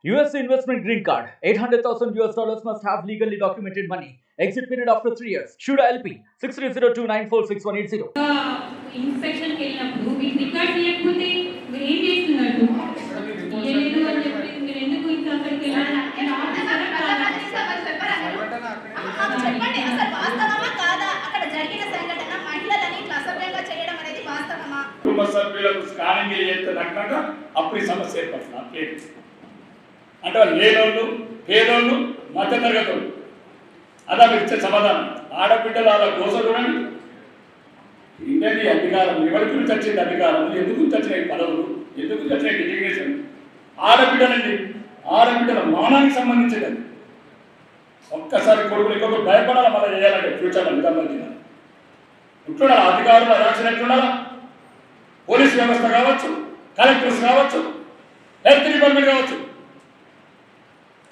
US investment green card. $800,000 must have legally documented money. Exit period after 3 years. Shuda LP 6302946180. ఇన్స్పెక్షన్కి వెళ్ళినప్పుడు మీకు record చేయకపోతే మీరు ఏం చేస్తున్నట్టు ఇయ్యలేదు అని చెప్పి మీరు ఎందుకు ఇంకా అక్కడికి వెళ్ళాలి చెప్పండి అసలు వాస్తవమా కాదా అక్కడ జరిగిన సంఘటన మహిళలని ఇట్లా అసభ్యంగా చేయడం అనేది వాస్తవమా కుటుంబ సభ్యులకు స్కానింగ్ చేస్తున్నట్టు అప్పుడు ఈ సమస్య ఏర్పడుతుంది అంటే లేనోళ్ళు పేదోళ్ళు మధ్యతరగతి అలా మీరు ఇచ్చే సమాధానం ఆడబిడ్డలు అలా కోస చూడండి ఇండియన్ అధికారం ఎవరి గురించి వచ్చింది అధికారం ఎందుకు వచ్చినాయి పదవులు ఎందుకు వచ్చినాయి డిజిగ్నేషన్ ఆడబిడ్డలండి ఆడబిడ్డల మానానికి సంబంధించింది ఒక్కసారి కొడుకులు ఇంకొకరు భయపడాలి మళ్ళీ చేయాలంటే ఫ్యూచర్లో విధానం ఉంటున్నారా అధికారులు యాక్షన్ ఎట్లుండాలా పోలీస్ వ్యవస్థ కావచ్చు కలెక్టర్స్ కావచ్చు హెల్త్ డిపార్ట్మెంట్ కావచ్చు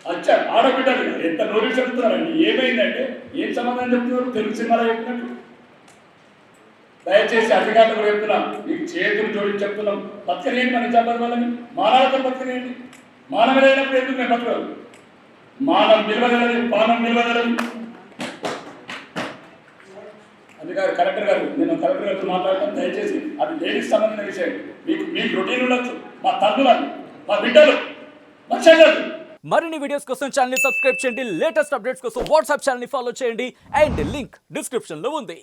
అచ్చా ఆడబిడ్డలు ఎంత నోటీస్ చెప్తున్నారండి ఏమైందంటే ఏం సమాధానం చెప్తున్నారు తెలుగు సినిమాలో చెప్పినట్టు దయచేసి అధికారులు కూడా చెప్తున్నాం మీకు చేతులు జోడించి చెప్తున్నాం బతకనేయండి మన నిజామాబాద్ వాళ్ళని మానవతో బతకనేయండి మానవులైనప్పుడు ఎందుకు మేము బతకదు మానవం నిలవగలదు పానం నిలవగలదు అధికారి కలెక్టర్ గారు నేను కలెక్టర్ గారితో మాట్లాడతాను దయచేసి అది లేడీస్ సంబంధించిన విషయం మీకు రొటీన్ ఉండొచ్చు మా తల్లులు మా బిడ్డలు మా చెల్లెలు మరిన్ని వీడియోస్ కోసం ఛానల్ ని సబ్స్క్రైబ్ చేయండి లేటెస్ట్ అప్డేట్స్ కోసం వాట్సాప్ ఛానల్ ని ఫాలో చేయండి అండ్ లింక్ డిస్క్రిప్షన్ లో ఉంది.